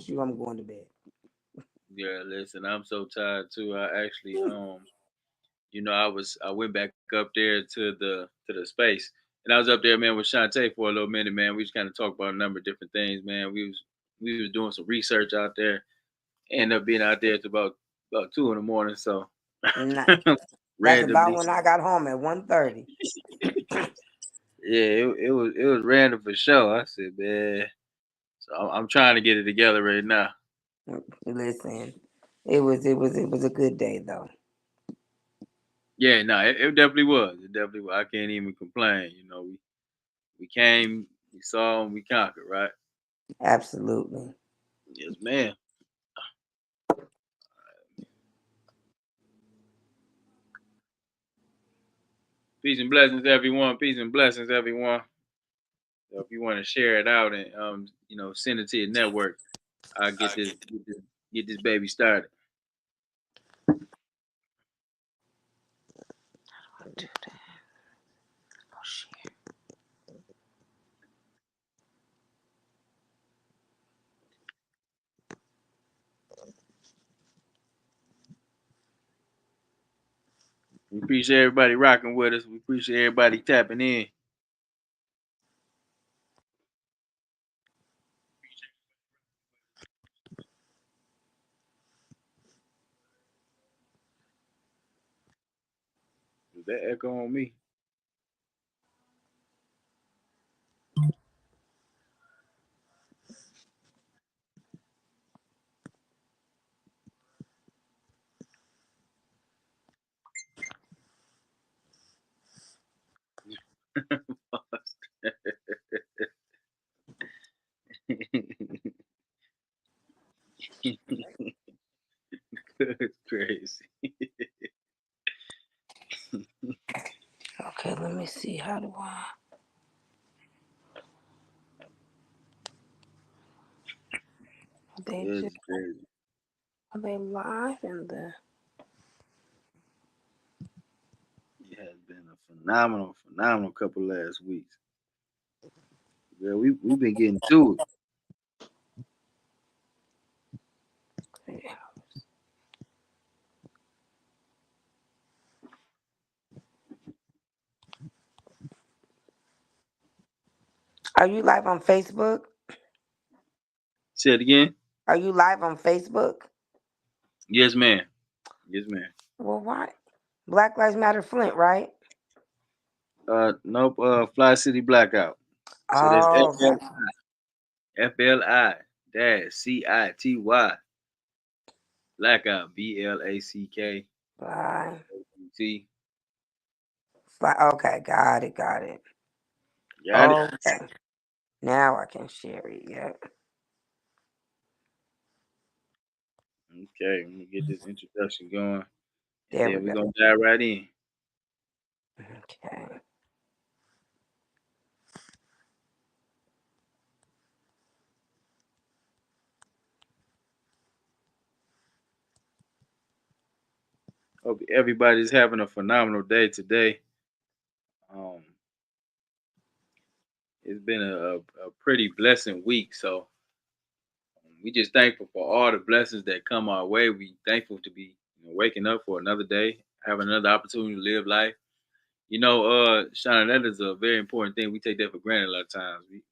you, I'm going to bed. Yeah, listen, I'm so tired too. I actually I went back up there to the space. And I was up there, man, with Shantae for a little minute, man. We just kind of talked about a number of different things, man. We was doing some research out there. Ended up being out there to about 2 in the morning, so Nice. That's about randomly. when I got home at 1:30. Yeah, it was random for sure. I said, man. So I'm trying to get it together right now. Listen, it was a good day though. Yeah, no, it definitely was. It definitely was. I can't even complain. We came, we saw, and we conquered, right? Absolutely. Yes, ma'am. Peace and blessings, everyone. Peace and blessings, everyone. So if you want to share it out and send it to your network, I'll get this baby started. We appreciate everybody rocking with us. We appreciate everybody tapping in. Does that echo on me? It's crazy. Okay, let me see. How do I? They It's just crazy. are they live in the? It has been a phenomenal couple last weeks. Yeah, we've been getting to it. Are you live on Facebook? Say it again. Are you live on Facebook? Yes, ma'am. Yes, ma'am. Well, why? Black Lives Matter Flint, right? Nope. Fli-City Blackout. So that's Oh, FLI dash CITY Blackout BLACKT. fly, fly. Okay, got it. Got it. Okay, now I can share it. Yep. Okay, let me get this introduction going, and There we then we're go. gonna dive right in. Okay. Hope everybody's having a phenomenal day today. Um, it's been a pretty blessing week, so we just thankful for all the blessings that come our way. We thankful to be waking up for another day, having another opportunity to live life. Shauna, that is a very important thing. We take that for granted a lot of times. We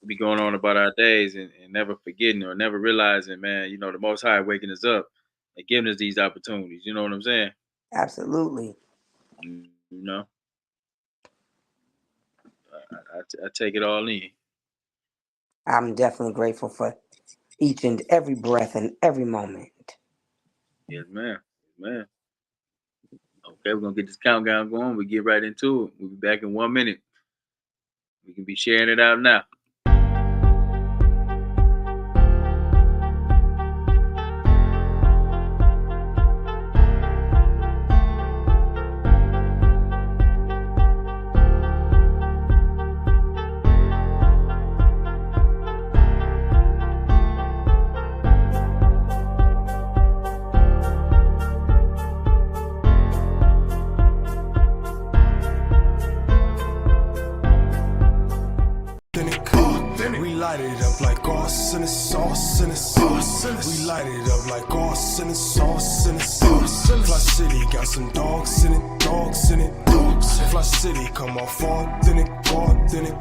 be going on about our days and never forgetting or never realizing, man, the Most High waking us up and giving us these opportunities. You know what I'm saying? Absolutely. You know, I take it all in. I'm definitely grateful for each and every breath and every moment. Yes, ma'am. Yes, ma'am. Okay, we're gonna get this countdown going. We get right into it. We'll be back in 1 minute. We can be sharing it out now. We light it up like sauce in the sauce. sinners. We light it up like all sinners, all sinners. Fli-City got some dogs in it, dogs in it. Fli-City come off authentic, authentic.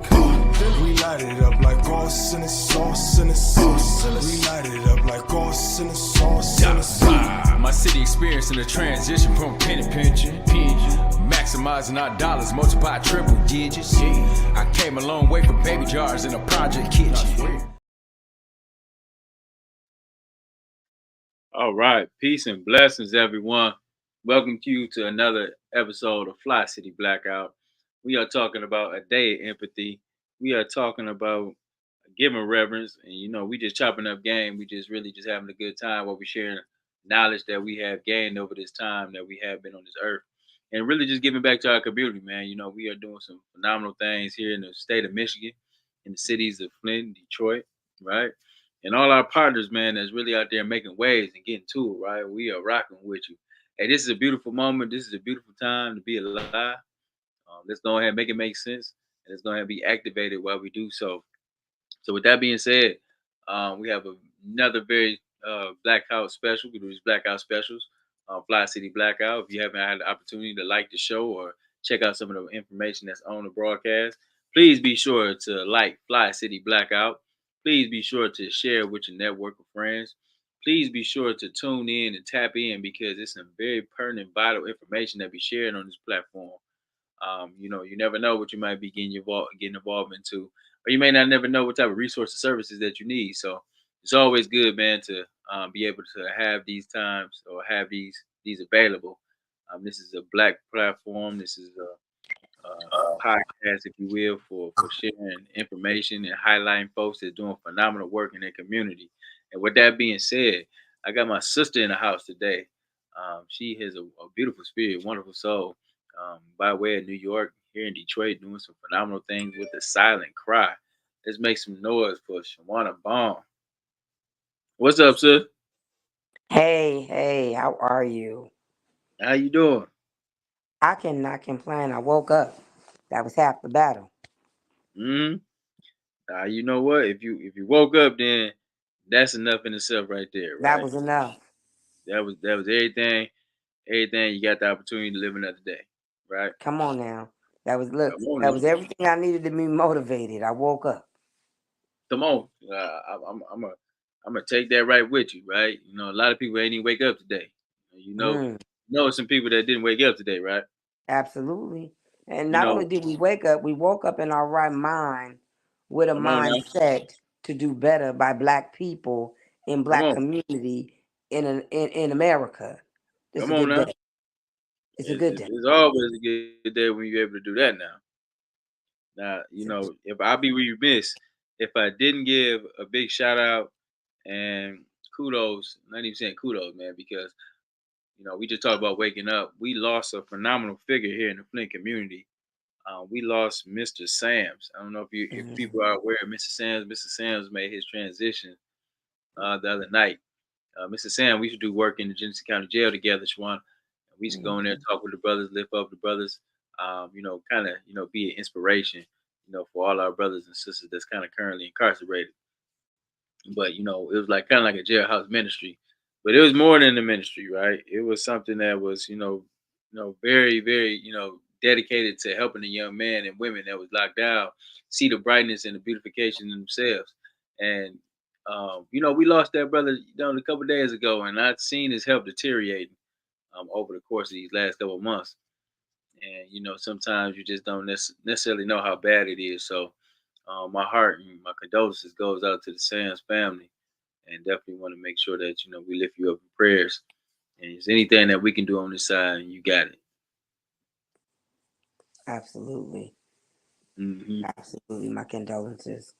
We light it up like all sinners, all sinners. We light it up like all sinners, all sinners. My city experiencing a transition from penny pinching, maximizing our dollars, multiply triple digits. I came a long way from baby jars in a project kitchen. All right, peace and blessings, everyone. Welcome to you to another episode of Fli-City Blackout. We are talking about a day of empathy. We are talking about giving reverence, and we just chopping up game. We just really just having a good time while we sharing knowledge that we have gained over this time that we have been on this earth, and really just giving back to our community, man. We are doing some phenomenal things here in the state of Michigan, in the cities of Flint, Detroit, right? And all our partners, man, that's really out there making waves and getting to it, right? We are rocking with you. Hey, this is a beautiful moment. This is a beautiful time to be alive. Let's go ahead and make it make sense, and let's go ahead and be activated while we do so. So, with that being said, we have another very blackout special. We do these blackout specials, Fli-City Blackout. If you haven't had the opportunity to like the show or check out some of the information that's on the broadcast, please be sure to like Fli-City Blackout. Please be sure to share with your network of friends. Please be sure to tune in and tap in because it's some very pertinent, vital information that we sharing on this platform. You never know what you might be getting involved into, or you may not never know what type of resources services that you need. So it's always good, man, to be able to have these times or have these available. This is a black platform. This is a podcast, if you will, for sharing information and highlighting folks that are doing phenomenal work in their community. And with that being said, I got my sister in the house today. She has a beautiful spirit, wonderful soul, by way of New York, here in Detroit, doing some phenomenal things with the silent cry. Let's make some noise for Shawanna Vaughn. What's up, sis? Hey, how are you? How you doing? I cannot complain. I woke up. That was half the battle. Hmm. You know what? If you woke up, then that's enough in itself, right there, That right? was enough. That was everything. Everything you got the opportunity to live another day, right? Come on now. That was look. Come on That now. was everything I needed to be motivated. I woke up. Come on. I'm gonna take that right with you, right? A lot of people ain't even wake up today. You know, Mm, some people that didn't wake up today, right? absolutely. And You not only know, did we wake up, we woke up in our right mind with a come on now, mindset to do better by Black people in come Black on, community in America. It's come a on good now. day. It's a It's, good it's, day. it's always a good day when you're able to do that. Now, if I be remiss if I didn't give a big shout out and kudos, not even saying kudos, man, because we just talked about waking up. We lost a phenomenal figure here in the Flint community. We lost Mr. Sams. I don't know if Mhm. people are aware of Mr. Sams. Mr. Sams made his transition the other night. Mr. Sam, we used to do work in the Genesee County Jail together, Shawan. We used to go in there, Mhm. talk with the brothers, lift up the brothers, kind of, be an inspiration, for all our brothers and sisters that's kind of currently incarcerated. But it was like kind of like a jailhouse ministry, but it was more than a ministry, right? It was something that was, very, very, dedicated to helping the young men and women that was locked down see the brightness and the beautification in themselves. And we lost that brother, a couple of days ago, and I've seen his health deteriorating over the course of these last couple of months. And sometimes you just don't necessarily know how bad it is. So my heart and my condolences goes out to the Sands family, and definitely want to make sure that we lift you up in prayers. And if there's anything that we can do on this side, you got it. Absolutely. Hmm. Absolutely. My condolences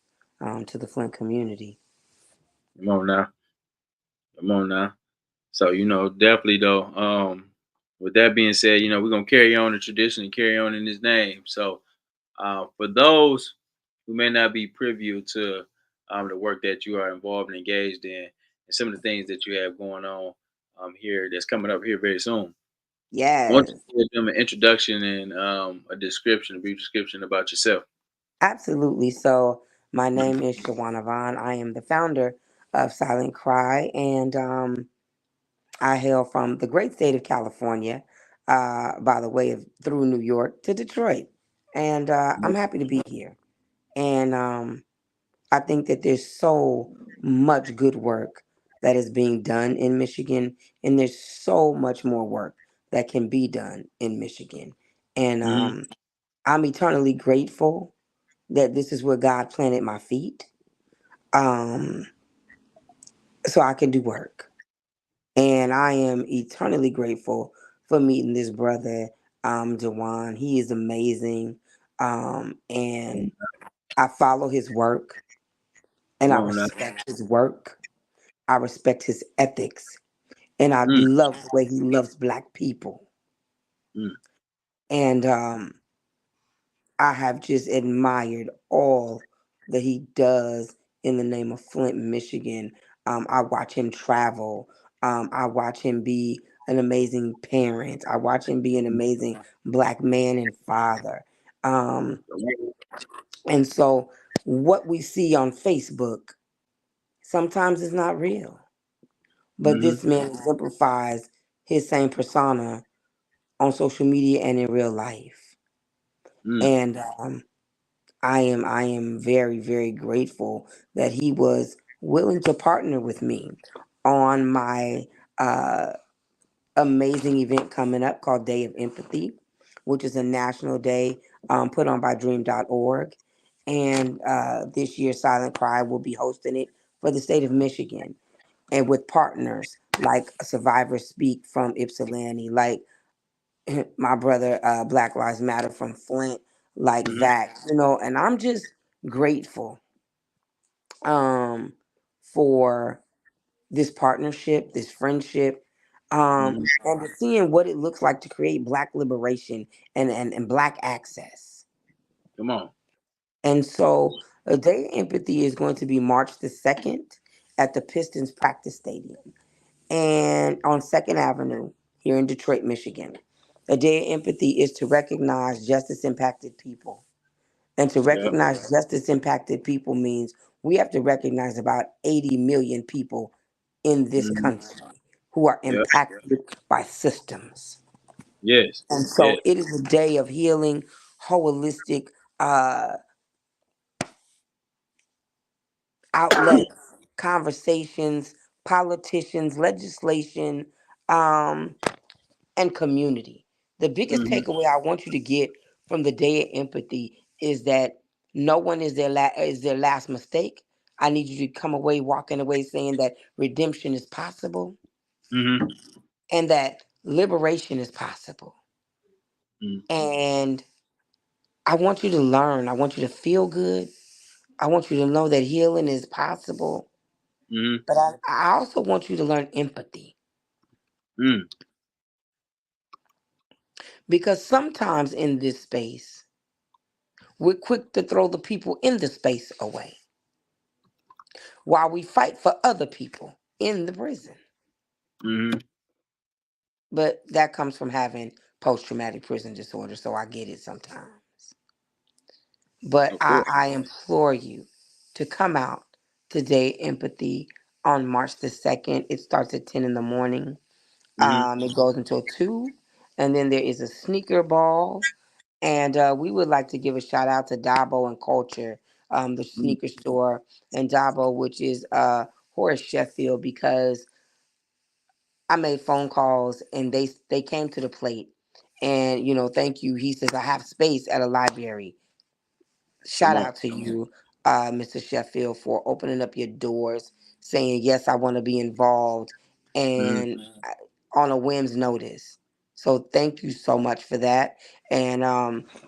to the Flint community. Come on now, come on now. So definitely though. With that being said, we're gonna carry on the tradition and carry on in His name. So for those who may not be privy to the work that you are involved and engaged in, and some of the things that you have going on here that's coming up here very soon, I want Yes. you to give them an introduction and a brief description about yourself. Absolutely. So, my name is Shawanna Vaughn. I am the founder of Silent Cry, and I hail from the great state of California, by the way of through New York to Detroit, and I'm happy to be here. And I think that there's so much good work that is being done in Michigan, and there's so much more work that can be done in Michigan. And Mm-hmm. I'm eternally grateful that this is where God planted my feet, um, so I can do work. And I am eternally grateful for meeting this brother, DeWaun. He is amazing. And I follow his work, and Come I on now. respect his work. I respect his ethics, and I Mm, love the way he loves Black people. mm, And I have just admired all that he does in the name of Flint, Michigan. I watch him travel. I watch him be an amazing parent. I watch him be an amazing Black man and father. Um, and so, what we see on Facebook sometimes is not real. But mm-hmm. this man exemplifies his same persona on social media and in real life. Mm, And I am very, very grateful that he was willing to partner with me on my uh, amazing event coming up called Day of Empathy, which is a national day put on by Dream.org. And this year, Silent Cry will be hosting it for the state of Michigan, and with partners like Survivors Speak from Ypsilanti, like my brother Black Lives Matter from Flint, like mm-hmm. that, and I'm just grateful um for this partnership, this friendship, Mm-hmm. and to seeing what it looks like to create Black liberation and Black access. Come on. And so a day of empathy is going to be March the 2nd at the Pistons practice stadium and on 2nd Avenue here in Detroit, Michigan. A day of empathy is to recognize justice impacted people. And to Yep. recognize justice impacted people means we have to recognize about 80 million people in this Mm-hmm. country who are Yep. impacted by systems. Yes. And Yes. so it is a day of healing, holistic uh, outlets, conversations, politicians, legislation, um, and community. The biggest Mm-hmm. takeaway I want you to get from the day of empathy is that no one is their last mistake. I need you to come away, walking away, saying that redemption is possible Mm-hmm. and that liberation is possible. And I want you to learn. I want you to feel good. I want you to know that healing is possible. Mm-hmm. But I also want you to learn empathy, Mm, because sometimes in this space, we're quick to throw the people in the space away while we fight for other people in the prison. mm-hmm. But that comes from having post traumatic prison disorder, so I get it sometimes. But Of I, course. I implore you to come out today, empathy, on March the 2nd. It starts at 10 in the morning. Mm-hmm. It goes until 2. And then there is a sneaker ball. And we would like to give a shout out to Dabo and Culture, the sneaker store, and Dabo, which is Horace Sheffield, because I made phone calls and they came to the plate. And thank you. He says I have space at a library. Come Shout on. out to you, Mr. Sheffield, for opening up your doors, saying yes, I want to be involved, Mm-hmm. and on a whim's notice. So thank you so much for that. And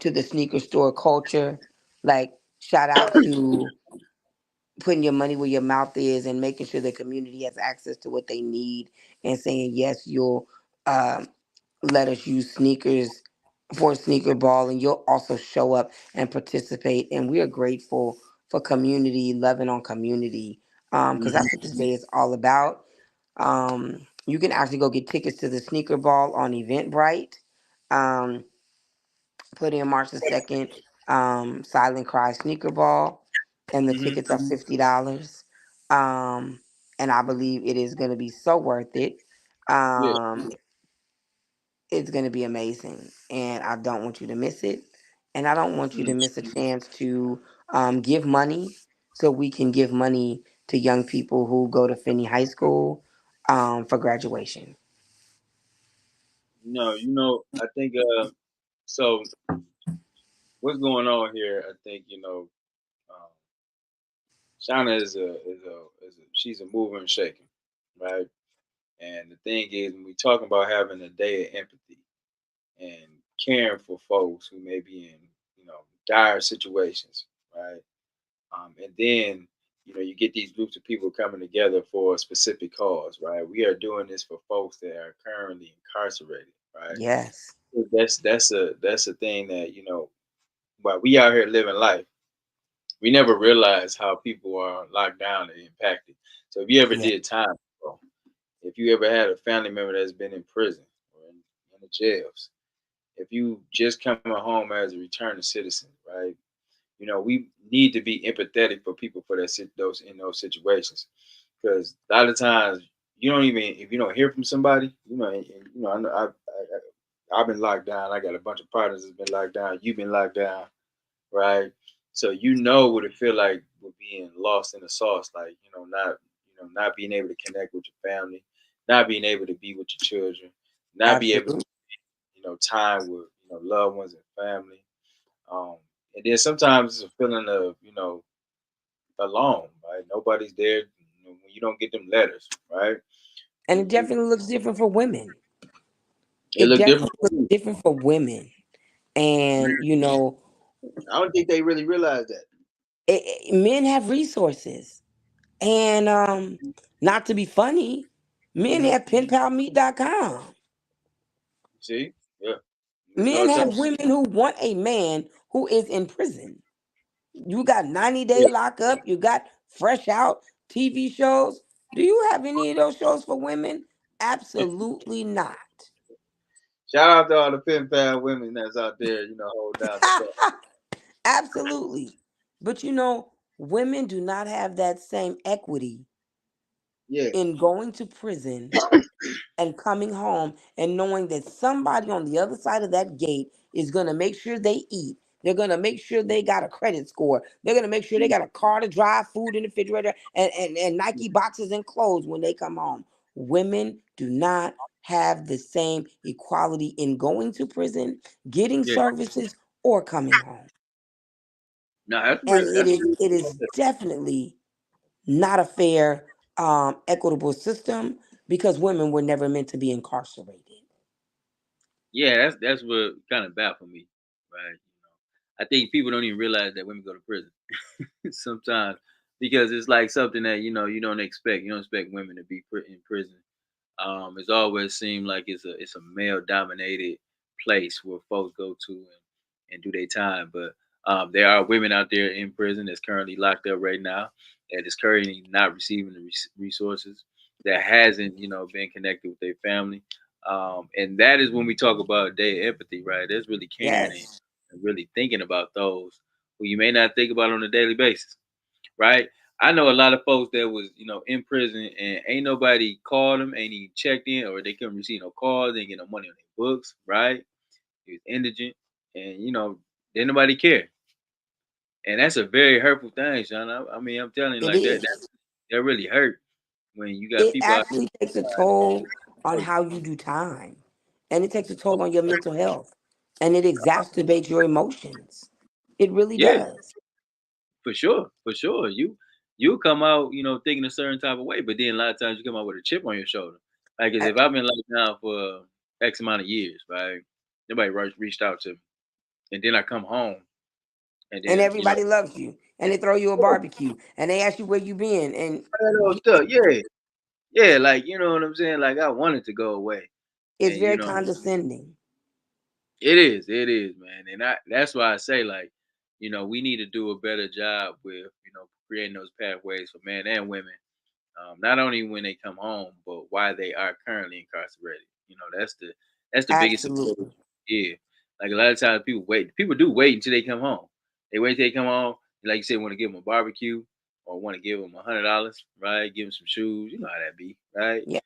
to the sneaker store culture, like shout out to putting your money where your mouth is and making sure the community has access to what they need, and saying yes, you'll um, let us use sneakers for sneaker ball, and you'll also show up and participate. And we are grateful for community, loving on community, because Mm-hmm. that's what this day is all about. You can actually go get tickets to the sneaker ball on Eventbrite. Um, put in March the 2nd, Silent Cry sneaker ball, and the Mm-hmm. tickets are $50. Um, and I believe it is going to be so worth it. Yeah. Um, it's going to be amazing, and I don't want you to miss it. And I don't want you to Mm. miss a chance to give money, so we can give money to young people who go to Finney High School for graduation. No, I think so what's going on here, I think, um, Shauna is a she's a mover and shaker, right? And the thing is, when we talking about having a day of empathy and caring for folks who may be in, dire situations, right? And then, you get these groups of people coming together for a specific cause, right? We are doing this for folks that are currently incarcerated, right? Yes, That's a thing that, while we out here living life, we never realize how people are locked down and impacted. So if you ever yeah, did time, bro, if you ever had a family member that's been in prison or in the jails, if you just coming home as a returning citizen, right? We need to be empathetic for people for those in those situations, because a lot of times you don't even if you don't hear from somebody, I know I've been locked down. I got a bunch of partners that's been locked down. You've been locked down, right? So you know what it feel like with being lost in the sauce, like not being able to connect with your family, not being able to be with your children, not be able to absolutely. time with loved ones and family. Um, and then sometimes it's a feeling of alone, right? Nobody's there when you don't get them letters, right? And it definitely looks different for women. It It look definitely different for looks you. different for women. And, I don't think they really realize that. men have resources. And not to be funny, men Hmm. have penpalmeat.com. See, yeah, you know Men what I'm have talking. women who want a man who is in prison. You got 90-day Yeah. lockup, you got fresh out TV shows. Do you have any of those shows for women? Absolutely not. Shout out to all the pen pal women that's out there, hold down the phone. Absolutely. But women do not have that same equity Yeah, in going to prison and coming home and knowing that somebody on the other side of that gate is going to make sure they eat. They're going to make sure they got a credit score. They're going to make sure they got a car to drive, food in the refrigerator, and Nike boxes and clothes when they come home. Women do not have the same equality in going to prison, getting yeah. services, or coming home. No, that's And real. it That's is real. it is definitely not a fair, equitable system because women were never meant to be incarcerated. Yeah, that's what kind of baffled me, right? I think people don't even realize that women go to prison sometimes because it's like something that you don't expect. You don't expect women to be in prison. It's always seemed like it's a male dominated place where folks go to and do their time. But there are women out there in prison that's currently locked up right now that is currently not receiving the resources, that hasn't been connected with their family. And that is when we talk about day of empathy, right? That's really caring Yes. and really thinking about those who you may not think about on a daily basis, right? I know a lot of folks that was, in prison and ain't nobody called them, ain't even checked in, or they couldn't receive no calls, they ain't get no money on their books, right? He was indigent, and didn't nobody care, and that's a very hurtful thing, Sean. I mean, I'm telling you, It like that is. that really hurt when you got It people out actually takes a here toll on trying to how you do time, and it takes a toll on your mental health, and it exacerbates your emotions. It really yeah, does. for sure, for sure. You come out, thinking a certain type of way, but then a lot of times you come out with a chip on your shoulder. Like, as A- if I've been locked down for X amount of years, right? Nobody reached out to me, and then I come home, and And then everybody loves you, and they throw you a barbecue, and they ask you where you been, and that old stuff, yeah, yeah, like you know what I'm saying. Like I wanted to go away, it's and very condescending. it is, man, and that's why I say like, we need to do a better job with creating those pathways for men and women. Not only when they come home, but why they are currently incarcerated. That's the biggest support. Absolutely. Yeah, like a lot of times people wait. People do wait until they come home. They wait till they come home. Like you said, want to give them a barbecue or want to give them $100, right? Give them some shoes. You know how that be, right? Yeah.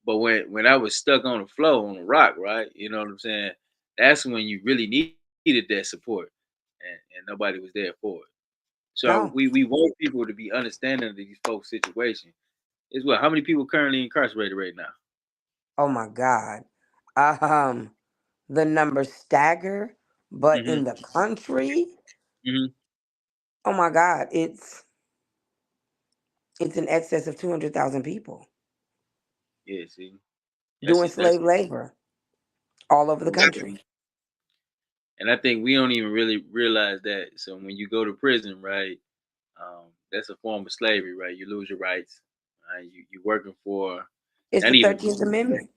But when I was stuck on the floor on the rock, right? You know what I'm saying? That's when you really needed that support, and nobody was there for it. So No. we want people to be understanding of these folks' situation. Is what? How many people currently incarcerated right now? Oh my God. Um, the numbers stagger, but Mm-hmm. in the country, Mm-hmm. oh my God, it's in excess of 200,000 people Yeah. See, doing that's slave labor all over the exactly. country. And I think we don't even really realize that. So when you go to prison, right, that's a form of slavery, right? You lose your rights. You're working for It's not the even 13th Amendment.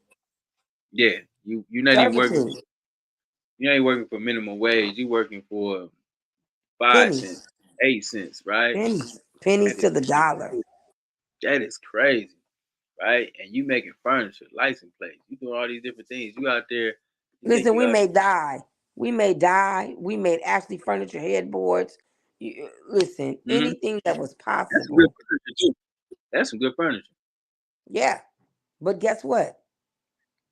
yeah. You're not even working. Servitude. You ain't working for minimum wage. You working for 5 cents, Pennies. 8 cents, right? Pennies. Pennies That is to the dollar. that is crazy, right? And you making furniture, license plates. You doing all these different things. You out there. You think Listen, you we out? made dye. We made dye. We made Ashley furniture headboards. Listen, Mm-hmm. anything that was That's some good possible. furniture too. That's some good furniture. Yeah. But guess what?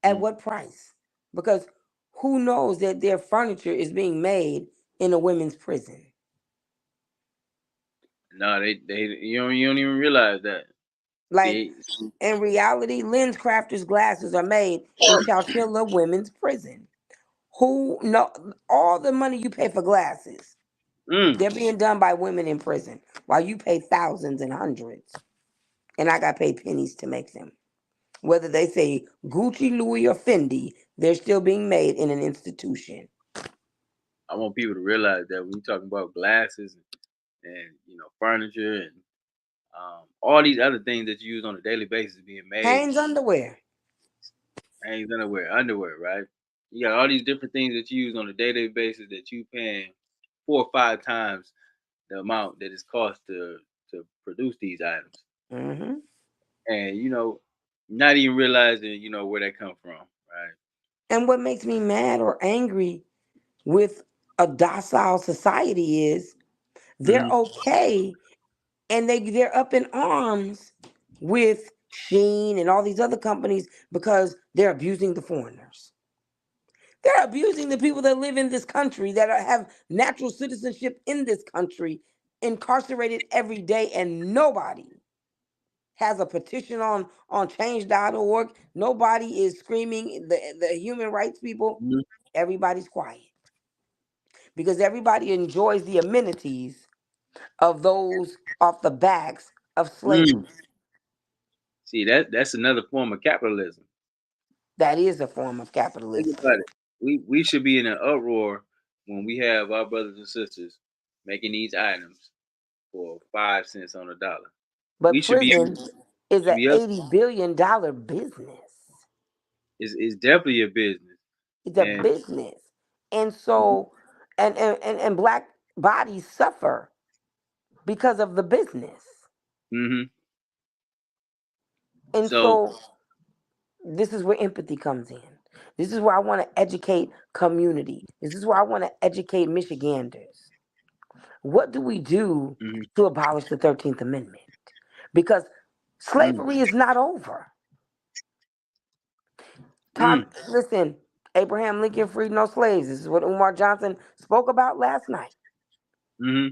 At Mm. what price? Because who knows that their furniture is being made in a women's prison? No, they you don't even realize that. Like, See, in reality, lens crafters glasses are made in Chowchilla Women's Prison. Who know all the money you pay for glasses? mm, They're being done by women in prison while you pay thousands and hundreds. And I got paid pennies to make them. Whether they say Gucci, Louis, or Fendi, they're still being made in an institution. I want people to realize that when you talking about glasses and furniture and all these other things that you use on a daily basis being made, Hanes underwear. hangs underwear, right? You got all these different things that you use on a daily basis that you paying 4 or 5 times the amount that it's cost to produce these items, Hmm. and not even realizing where that come from, right? And what makes me mad or angry with a docile society is they're Mm-hmm. okay and they're up in arms with Sheen and all these other companies because they're abusing the foreigners. They're abusing the people that live in this country that have natural citizenship in this country, incarcerated every day, and nobody has a petition on change.org. Nobody is screaming the human rights people. Mm-hmm. Everybody's quiet because everybody enjoys the amenities of those off the backs of Mm. slavery. See, that's another form of capitalism. That is a form of Think capitalism. about it. We should be in an uproar when we have our brothers and sisters making these items for 5 cents on a dollar. We But should be prison is should an be up. $80 billion business. It's definitely a business, It's a and business. And so, and black bodies suffer because of the business. hmm And so so, this is where empathy comes in. This is where I want to educate community. This is where I want to educate Michiganders. What do we do mhm, to abolish the 13th Amendment? Because mm, slavery is not over. mm, Listen, Abraham Lincoln freed no slaves. This is what Umar Johnson spoke about last night. hmm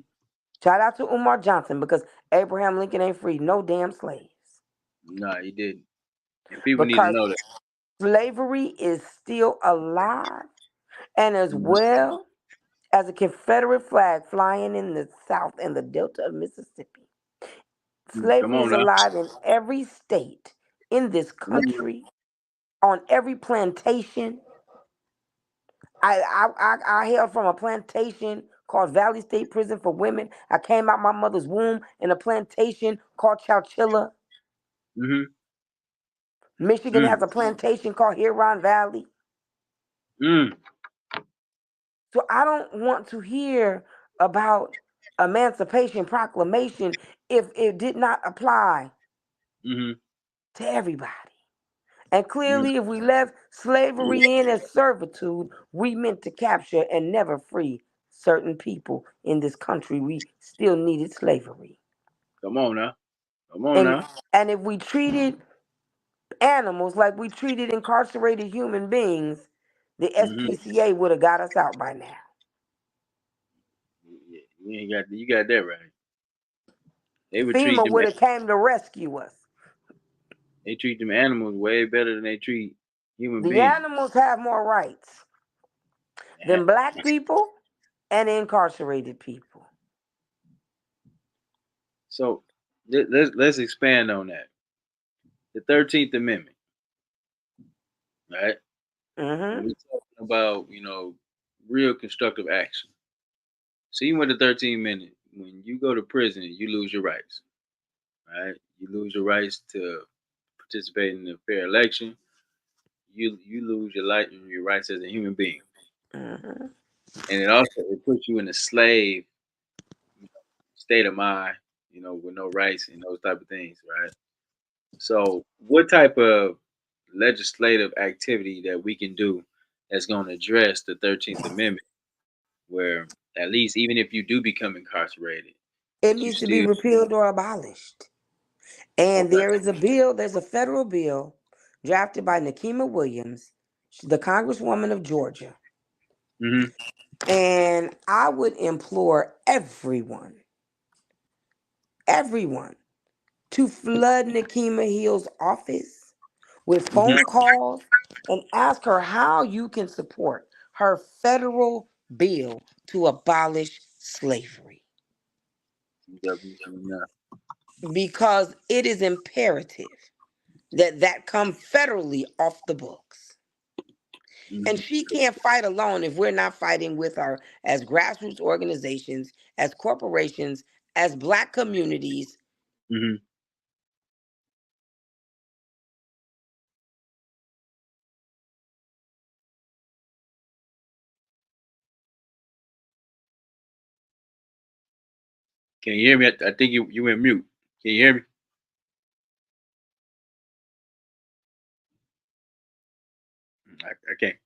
Shout out to Umar Johnson because Abraham Lincoln ain't freed no damn slaves. no, he didn't, and people need to Because know that. slavery is still alive, and as Mhm, well as a Confederate flag flying in the South and the Delta of Mississippi. Come Slavery on is now. alive in every state in this Come on now. country, on every plantation. I hailed from a plantation called Valley State Prison for Women. I came out my mother's womb in a plantation called Chowchilla. hmm Michigan mm, has a plantation called Huron Valley. mm, So I don't want to hear about Emancipation Proclamation if it did not apply hmm to everybody. And mm. clearly, if we left slavery in as servitude, we meant to capture and never free certain people in this country. We still needed slavery. Come on now. Come on now. And if we treated animals like we treated incarcerated human beings, the Mm-hmm. SPCA would have got us out by now. You got that right. They would treat FEMA them. would have came to rescue us. They treat them animals way better than they treat human The beings. animals have more rights than black people and incarcerated people. So let's expand on that. The 13th Amendment, right? When Mm-hmm. we're talking about, real constructive action. So even with the 13th Amendment, when you go to prison, you lose your rights, right? You lose your rights to participate in a fair election. You lose your rights as a human being, Mm-hmm. and it puts you in a slave state of mind, with no rights and those type of things, right? So, what type of legislative activity that we can do that's going to address the 13th Amendment, where at least even if you do become incarcerated, It that you needs to be still repealed or abolished. And okay? there's a federal bill drafted by Nikema Williams, the Congresswoman of Georgia. Hmm. And I would implore everyone, to flood Nikema Hill's office with Hmm. phone calls and ask her how you can support her federal bill to abolish slavery. Because it is imperative that that come federally off the books. And she can't fight alone if we're not fighting with her as grassroots organizations, as corporations, as black communities. Hmm. Can you hear me? I think you went mute. Can you hear me? I can't.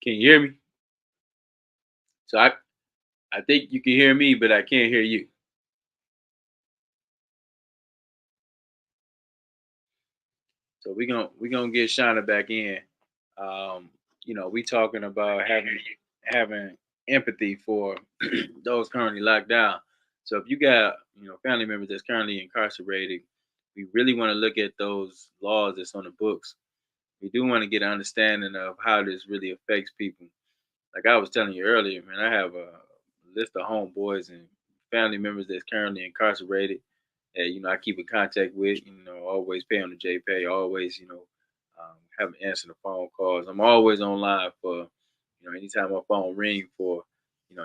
Can you hear me? So I think you can hear me, but I can't hear you. So we gonna get Shawnna back in. Um, we talking about having empathy for those currently locked down. So if you got family members that's currently incarcerated, we really want to look at those laws that's on the books. We do want to get an understanding of how this really affects people. Like I was telling you earlier, man, I have a list of homeboys and family members that's currently incarcerated that I keep in contact with. Always pay on the JPay. Always have answer the phone calls. I'm always online for anytime my phone ring for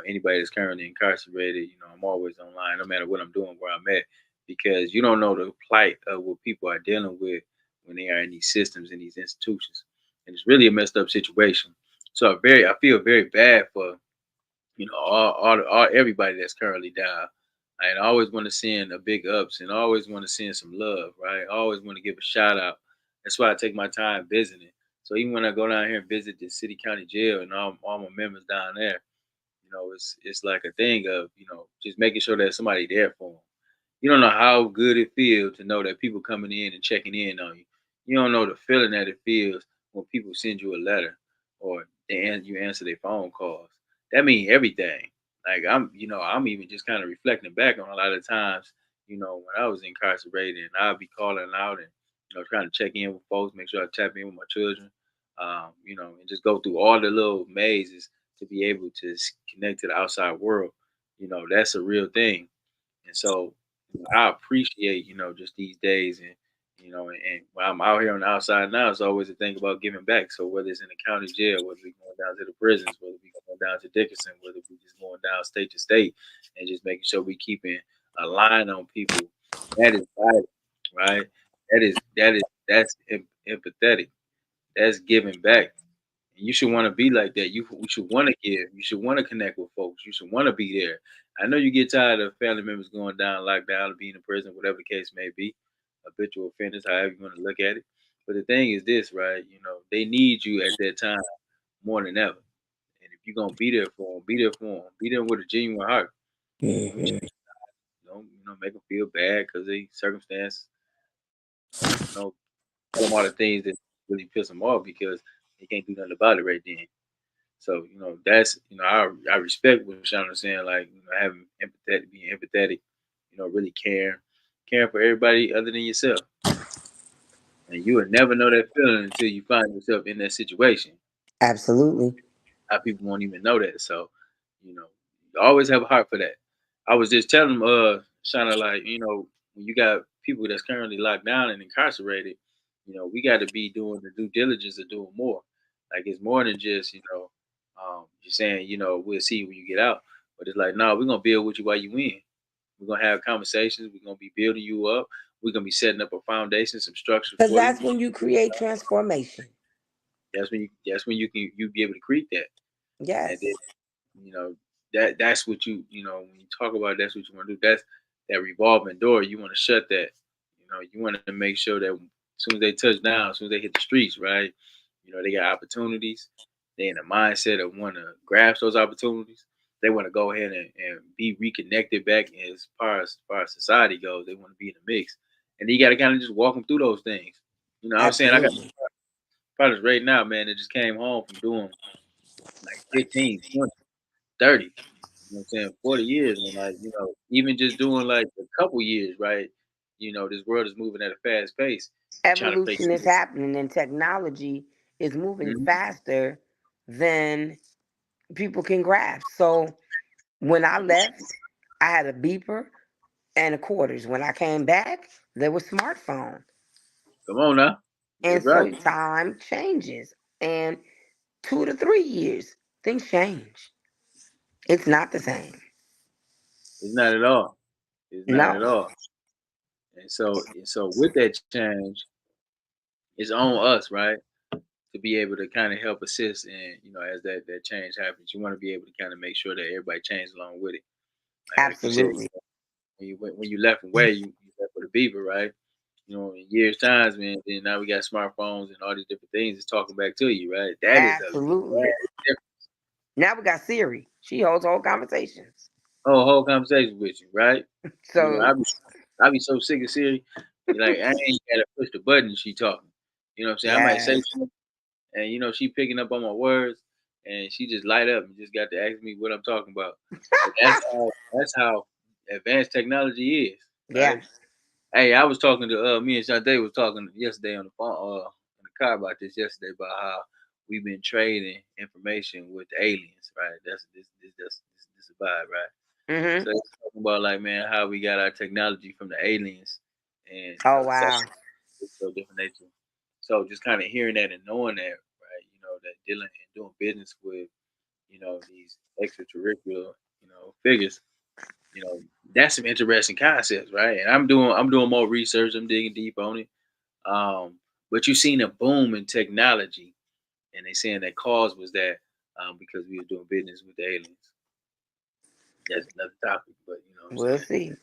anybody that's currently incarcerated. I'm always online, no matter what I'm doing, where I'm at, because you don't know the plight of what people are dealing with when they are in these systems in these institutions, and it's really a messed up situation. So I feel very bad for all everybody that's currently down. And I always want to send a big ups and I always want to send some love, right? I always want to give a shout out. That's why I take my time visiting. So even when I go down here and visit the city county jail and all my members down there, it's like a thing of just making sure that somebody there for them. You don't know how good it feels to know that people coming in and checking in on you. You don't know the feeling that it feels when people send you a letter or you answer their phone calls. That means everything. Like I'm even just kind of reflecting back on a lot of times, when I was incarcerated and I'd be calling out and trying to check in with folks, make sure I tap in with my children, and just go through all the little mazes to be able to connect to the outside world. That's a real thing. And so I appreciate, just these days and when I'm out here on the outside now, it's always a thing about giving back. So whether it's in the county jail, whether we going down to the prisons, whether we going down to Dickinson, whether we just going down state to state and just making sure we keeping a line on people, that is vital, right? That's empathetic. That's giving back. And you should want to be like that. We should want to give. You should want to connect with folks. You should want to be there. I know you get tired of family members going down, locked down, or being in prison, whatever the case may be, habitual offenders, however you want to look at it. But the thing is this, right? They need you at that time more than ever. And if you're gonna be there for them, be there for them. Be there with a genuine heart. Hmm. Don't make them feel bad because they circumstance. Don't tell them all the things that really piss them off because they can't do nothing about it right then. So that's I respect what Shauna's saying, like having empathetic, being empathetic, really caring for everybody other than yourself. And you will never know that feeling until you find yourself in that situation. Absolutely. How people won't even know that. So, you always have a heart for that. I was just telling Shauna, like, when you got people that's currently locked down and incarcerated, we got to be doing the due diligence of doing more. Like it's more than just, you're saying, we'll see when you get out. But it's like, no, we're gonna build with you while you in. We're gonna have conversations. We're gonna be building you up. We're gonna be setting up a foundation, some structure Because for you. that's when you create transformation. That's when you be able to create that. And then Yes. you know that's what when you talk about that's what you want to do. That's that revolving door. You want to shut that. You want to make sure that as soon as they touch down, as soon as they hit the streets, right? They got opportunities. They in a mindset of want to grasp those opportunities. They want to go ahead and be reconnected back as far as society goes. They want to be in the mix, and you got to kind of just walk them through those things. I was saying I got Absolutely. products right now, man, that just came home from doing like 15, 20, 30. You know what I'm saying? 40 years. And like, even just doing like a couple years, right? This world is moving at a fast pace. You're trying to play. Evolution is happening and technology is moving Mhm. faster than people can grasp. So when I left, I had a beeper and a quarters. When I came back, there was smartphone. Come on now. And That's right. so time changes. And 2 to 3 years, things change. It's not the same. It's not at all. It's not No. at all. And so with that change, it's on us, right? To be able to kind of help assist and as that change happens. You want to be able to kind of make sure that everybody changes along with it. Like you said, Absolutely. when you left away, you left with a beaver, right? In years times, man, then now we got smartphones and all these different things. It's talking back to you, right? That is a Absolutely. Now we got Siri. She holds whole conversations. whole conversation with you, right? So I be so sick of Siri. Like I ain't gotta push the button. She talking. You know what I'm saying? I might say yes. something, and she picking up on my words, and she just light up and just got to ask me what I'm talking about. But that's how advanced technology is, Yeah. right? Hey, I was talking to me and Shantae was talking yesterday on the phone in the car about this yesterday about how we've been trading information with the aliens, right? That's this a vibe, right? Hmm. So it's talking about like man how we got our technology from the aliens and Oh the stuff wow. is so different nature. So just kind of hearing that and knowing that, right? That dealing and doing business with these extraterrestrial figures you know, that's some interesting concepts, right? And I'm doing more research. I'm digging deep on it. But you've seen a boom in technology, and they saying that cause was that because we were doing business with the aliens. That's another topic, but you know what I'm We'll saying. see.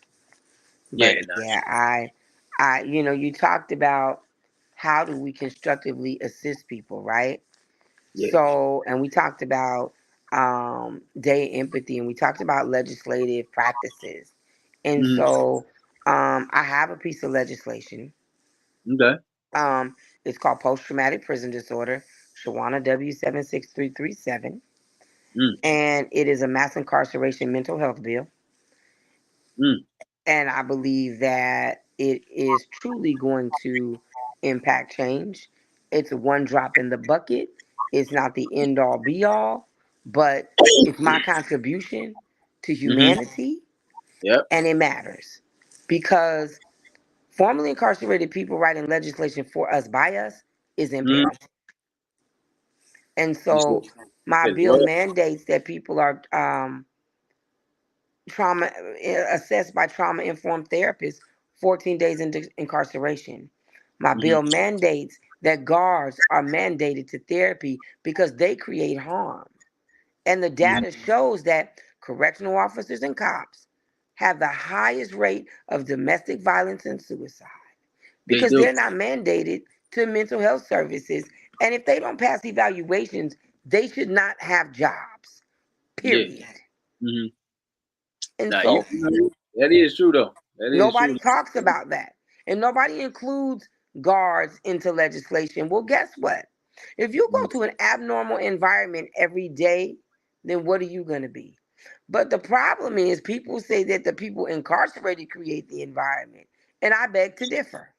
Yeah, But nah, yeah, you talked about how do we constructively assist people, right? yeah. So, and we talked about day empathy, and we talked about legislative practices. And Mm-hmm. so, I have a piece of legislation. Okay. Um, it's called Post Traumatic Prison Disorder, Shawanna W76337, Mm, and it is a mass incarceration mental health bill. mm, And I believe that it is truly going to impact change. It's one drop in the bucket. It's not the end all be all, but it's my contribution to mm-hmm. humanity, Yep. and it matters because formerly incarcerated people writing legislation for us by us is Mm. imperative. And You said, so my you said bill what? mandates that people are trauma assessed by trauma informed therapists 14 days into incarceration. My Mm-hmm. bill mandates that guards are mandated to therapy because they create harm. And the Mm-hmm. data shows that correctional officers and cops have the highest rate of domestic violence and suicide They because do. they're not mandated to mental health services. And if they don't pass evaluations, they should not have jobs. Yeah. Period. Mm-hmm. And Now so that is true though. That is nobody true. talks about that. And nobody includes guards into legislation. Well, guess what? If you go to an abnormal environment every day, then what are you going to be? But the problem is, people say that the people incarcerated create the environment. And I beg to differ.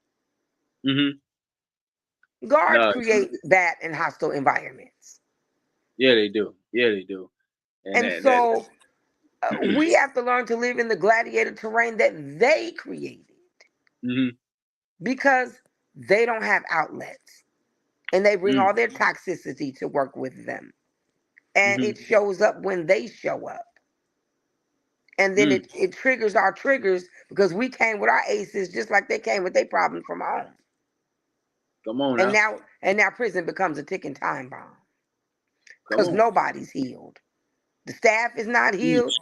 Mm-hmm. Guards No, create bad and hostile environments. yeah, they do. Yeah, they do. And And so we have to learn to live in the gladiator terrain that they created mm-hmm. because they don't have outlets. And they bring all their toxicity to work with them. And Mm-hmm. it shows up when they show up. And then it triggers our triggers because we came with our aces just like they came with their problems from home. Come on And now. now prison becomes a ticking time bomb Come because on. nobody's healed. The staff is not healed,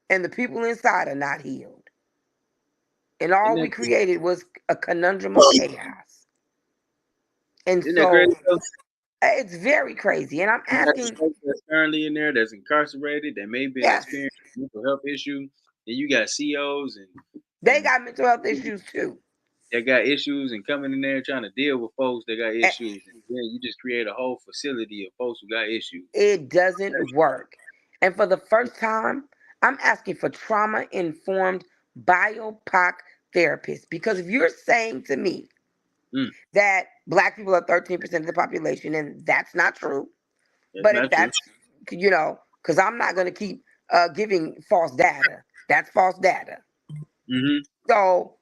and the people inside are not healed. And all we created was a conundrum of chaos. And Isn't that so crazy though? it's very crazy. And I'm asking, That's currently in there that's incarcerated that may be yes, experiencing mental health issues. And you got COs they and got mental health issues too. that got issues and coming in there trying to deal with folks that got And issues. And then you just create a whole facility of folks who got issues. it doesn't work. And for the first time, I'm asking for trauma informed BIPOC therapists. Because if you're saying to me that Black people are 13% of the population, and that's not true, That's but if not true. that's, because I'm not going to keep giving false data. That's false data. Mm-hmm. So,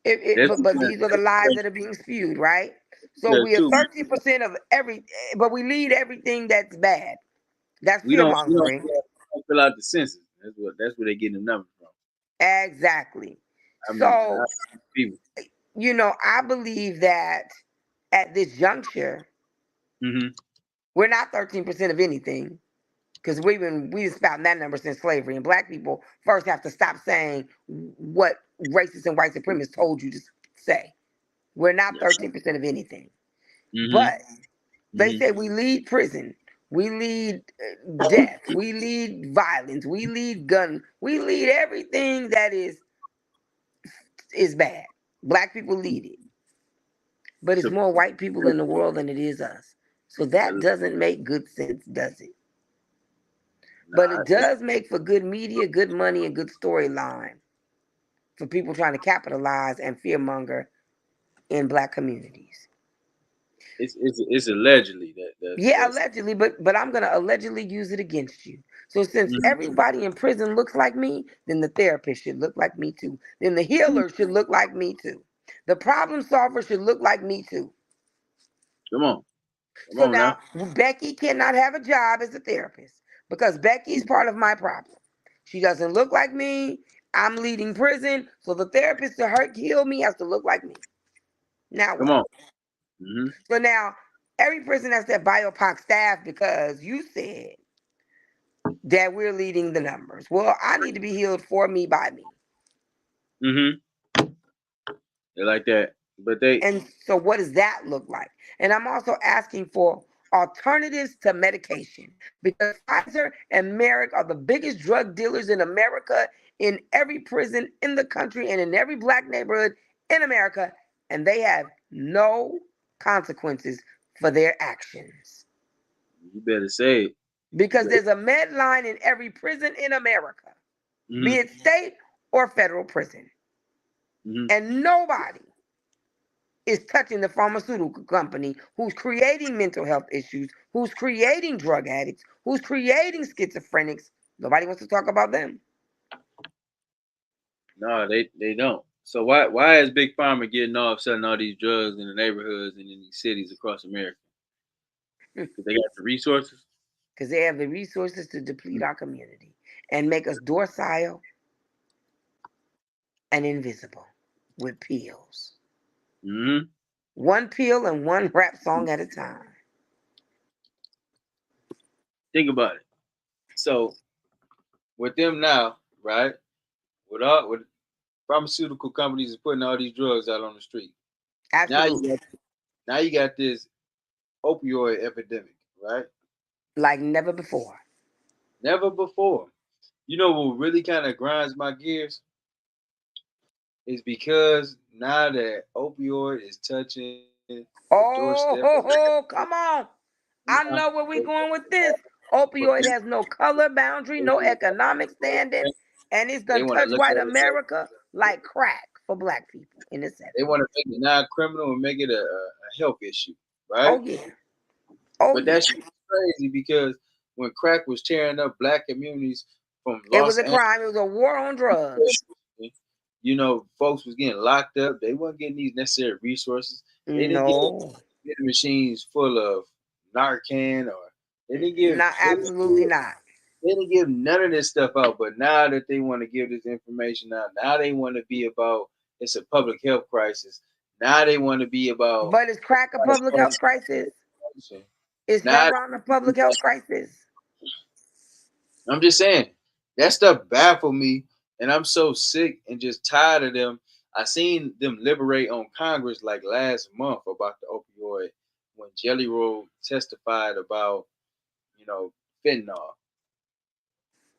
There's but these are the lies that are being spewed, right? So we are two. 13% of but we lead everything that's bad. That's We fear don't mongering. fill out the census. That's where they getting the numbers from. Exactly. I mean, So, people. I believe that at this juncture, Mm-hmm. we're not 13% of anything because we've been spouting that number since slavery. And Black people first have to stop saying what racists and white supremacists told you to say. We're not 13% of anything. Mm-hmm. But they say we lead prison. We lead death. We lead violence. We lead gun. We lead everything that is bad. Black people lead it. But it's more white people in the world than it is us. So that doesn't make good sense, does it? But it does make for good media, good money, and good storyline for people trying to capitalize and fearmonger in Black communities. It's allegedly that's Allegedly, but I'm gonna allegedly use it against you. So since everybody in prison looks like me, then the therapist should look like me too. Then the healer should look like me too. The problem solver should look like me too. Come on. So now Becky cannot have a job as a therapist because Becky's part of my problem. She doesn't look like me. I'm leading prison, so the therapist to heal me has to look like me. Now what? Come on. Mm-hmm. So now every prison has their BIPOC staff because you said that we're leading the numbers. Well, I need to be healed for me by me. Mm-hmm. They're like that. But And so what does that look like? And I'm also asking for alternatives to medication because Pfizer and Merrick are the biggest drug dealers in America, in every prison in the country and in every Black neighborhood in America, and they have no consequences for their actions. You better say it. Because there's a med line in every prison in America, be it state or federal prison. And nobody is touching the pharmaceutical company who's creating mental health issues, who's creating drug addicts, who's creating schizophrenics. Nobody wants to talk about them. No, they don't. So why is Big Pharma getting off selling all these drugs in the neighborhoods and in these cities across America? Because they got the resources. Because they have the resources to deplete our community and make us docile and invisible with pills. One pill and one rap song at a time. Think about it. So with them now, right? With pharmaceutical companies is putting all these drugs out on the street. Absolutely. Now you got this opioid epidemic, right? Like never before. Never before. You know what really kind of grinds my gears is because now that opioid is touching the doorstep Oh, ho, ho, come on. I know where we're going with this. Opioid has no color boundary, no economic standing, and it's they done want to touch look white at it. America like crack for black people in the They 70s. want to make it non-criminal and make it a health issue, right? Oh, yeah. Oh, But that yeah. shit is crazy because when crack was tearing up black communities from It was Los a crime. It was a war on drugs. Angeles, you know, folks was getting locked up. They weren't getting these necessary resources. They didn't No, get machines full of Narcan or they didn't give not absolutely not. they didn't give none of this stuff out. But now that they want to give this information out, now they want to be about it's a public health crisis. Now they want to be about But is crack a public health crisis? Is now heroin a public health crisis? I'm just saying that stuff baffled me, and I'm so sick and just tired of them. I seen them liberate on Congress like last month about the opioid when Jelly Roll testified about fentanyl.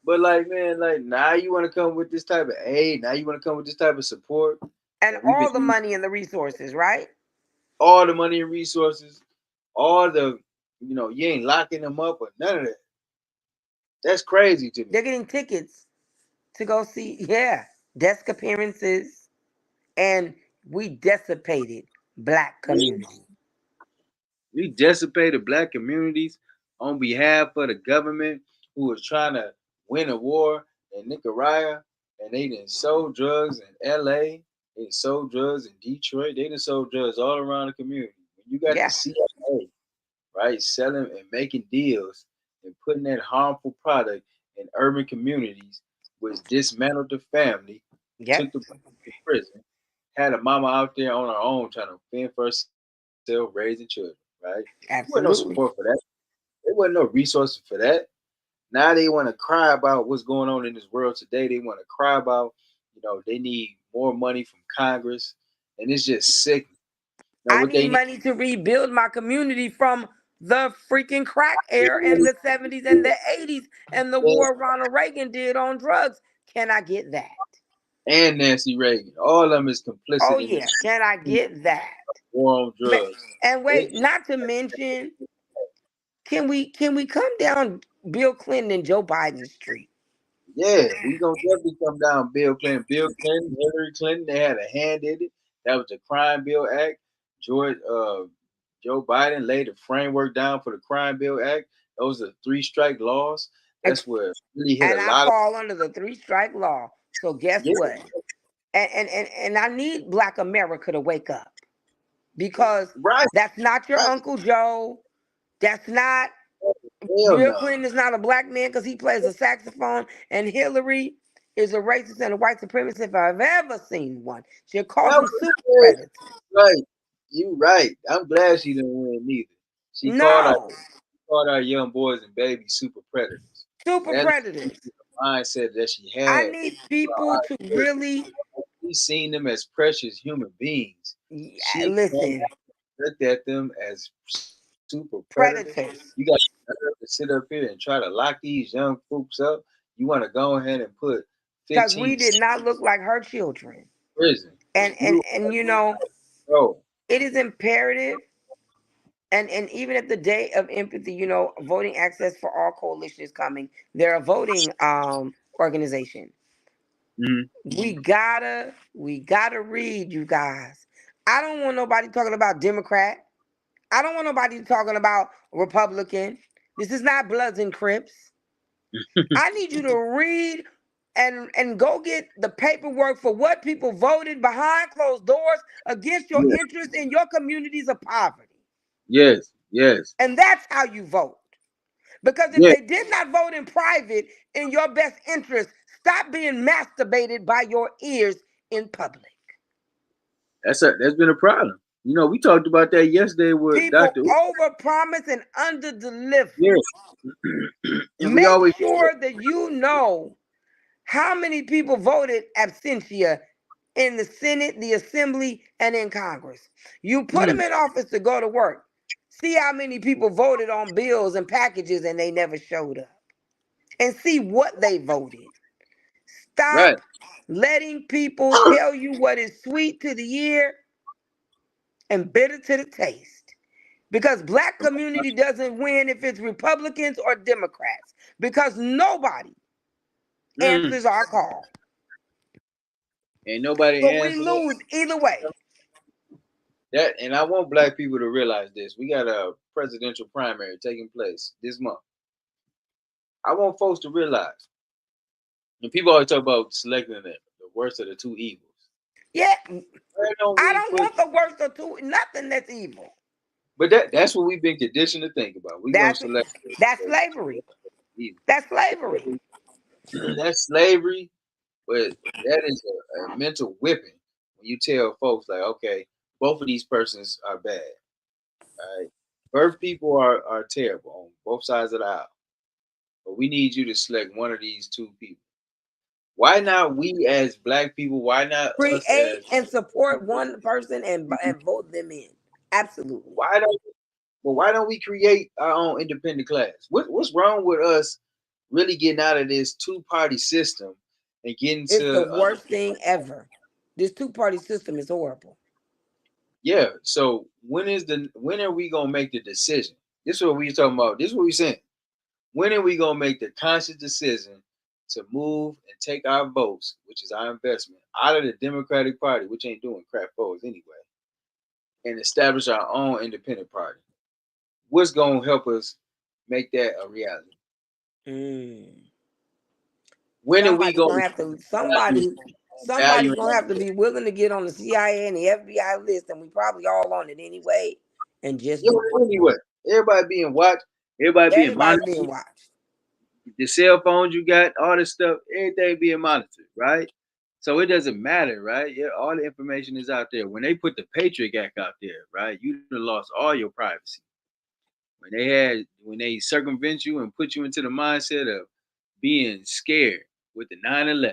But like man, like now you want to come with this type of aid, now you want to come with this type of support, And and we've all the been money and the resources, right? all the money and resources, all the you ain't locking them up or none of that. That's crazy to me. They're getting tickets to go see, yeah, desk appearances, and we dissipated black community. We dissipated black communities on behalf of the government who was trying to win a war in Nicaragua, and they done sold drugs in LA, they done sold drugs in Detroit, they done sold drugs all around the community. When you got the Yeah, CIA, right, selling and making deals and putting that harmful product in urban communities, which dismantled the family, yep, took the to prison, had a mama out there on her own trying to fend for herself, raising children, right? There wasn't no support absolutely. for that. There wasn't no resources for that. Now they want to cry about what's going on in this world today. They want to cry about, they need more money from Congress, and it's just sick. Now I what need they need, money to rebuild my community from the freaking crack era in the 70s and the 80s and the war Ronald Reagan did on drugs. Can I get that? and Nancy Reagan, all of them is Oh, complicit in yeah, this can I get that? war on Ma- drugs. And They, wait, not to mention, can we come down Bill Clinton and Joe Biden Street? yeah, we gonna definitely come down Bill Clinton. Bill Clinton, Hillary Clinton, they had a hand in it. That was the Crime Bill Act. George Joe Biden laid the framework down for the Crime Bill Act. Those are three strike laws. And That's where really hit and a I lot of fall under the three strike law. So guess yeah, what? And I need Black America to wake up, because right, that's not your right. Uncle Joe. That's not Hell Bill no. Clinton is not a black man because he plays a saxophone, and Hillary is a racist and a white supremacist if I've ever seen one. She calls That them was super it. predators. Right. You right. I'm glad she didn't win neither. She No, called our young boys and babies super predators. super That's predators. the mindset that she I had. need people to really She seen them as precious human beings. yeah, She listen. looked at them as super predators. You Predators, got to sit up here and try to lock these young folks up. You want to go ahead and put because 15 we did not look like her children. in prison. And and You and bro. it is imperative. And even at the day of empathy, voting access for all coalition is coming. They're a voting organization. Mhm. We gotta read, you guys. I don't want nobody talking about Democrat. I don't want nobody talking about Republican. This is not Bloods and Crips. I need you to read and go get the paperwork for what people voted behind closed doors against your Yes, interest in your communities of poverty. yes, yes, And that's how you vote. Because if yes. they did not vote in private in your best interest, stop being masturbated by your ears in public. That's been a problem. We talked about that yesterday with People Dr. overpromise and underdeliver. Yes. And we Make always sure that you know how many people voted absentia in the Senate, the Assembly, and in Congress. You put them in office to go to work. See how many people voted on bills and packages and they never showed up. And see what they voted. Stop Right. letting people tell you what is sweet to the ear and bitter to the taste. Because black community doesn't win if it's Republicans or Democrats. Because nobody answers our call. Ain't nobody But we answering lose either way. that. And I want black people to realize this. We got a presidential primary taking place this month. I want folks to realize. And people always talk about selecting the worst of the two evils. Yeah, Where don't I we don't put? want the worst of two, nothing that's evil. But that's what we've been conditioned to think about. We're gonna That's select that's slavery. evil. That's slavery. That's slavery, but that is a mental whipping when you tell folks like, okay, both of these persons are bad. All right, birth people are terrible on both sides of the aisle, but we need you to select one of these two people. Why not we as black people? Why not us Create as and support one person and vote them in. Absolutely. why don't why don't we create our own independent class? What's wrong with us really getting out of this two-party system and getting It's the to worst thing ever. This two-party system is horrible. yeah. So when are we gonna make the decision? This is what we talking about. This is what we saying. When are we gonna make the conscious decision to move and take our votes, which is our investment, out of the Democratic Party, which ain't doing crap for us anyway, and establish our own independent party? What's gonna help us make that a reality? Mm. When are we Somebody's gonna gonna have to. value, Somebody's value gonna have to be willing to get on the CIA and the FBI list, and we probably all on it anyway, and just yo, do it. anyway, everybody being watched, everybody being Everybody monitored, being watched. the cell phones you got, all this stuff, everything being monitored, right? So it doesn't matter, right? Yeah, all the information is out there. When they put the Patriot Act out there, right, you done lost all your privacy. When they circumvent you and put you into the mindset of being scared with the 9/11,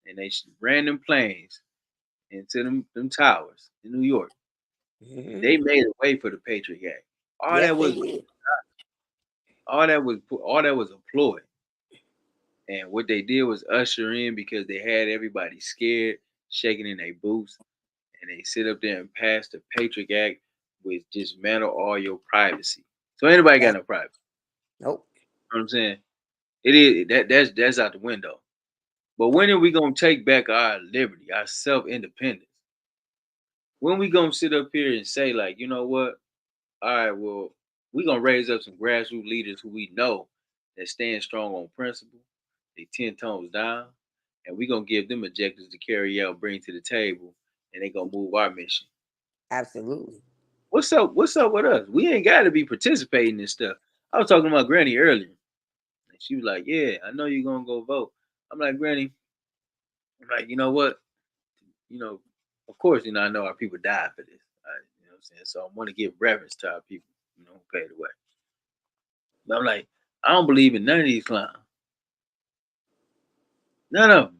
and they ran them planes into them towers in New York, they made a way for the Patriot Act. All Yes, that they was did. all that was a ploy. And what they did was usher in because they had everybody scared, shaking in their boots, and they sit up there and pass the Patriot Act, which dismantle all your privacy. So anybody got That's no privacy. nope. You know what I'm saying? It is that's out the window. But when are we gonna take back our liberty, our self-independence? When we gonna sit up here and say, like, you know what? All right, well, we gonna raise up some grassroots leaders who we know that stand strong on principle, they 10 tones down, and we gonna give them objectives to carry out, bring to the table, and they gonna move our mission. Absolutely. What's up? What's up with us? We ain't gotta be participating in stuff. I was talking to my granny earlier, and she was like, yeah, I know you're gonna go vote. I'm like, Granny, I'm like, you know what? You know, of course, I know our people died for this. You know what I'm saying? So I want to give reverence to our people, who paid the way. But I'm like, I don't believe in none of these clowns. None of them.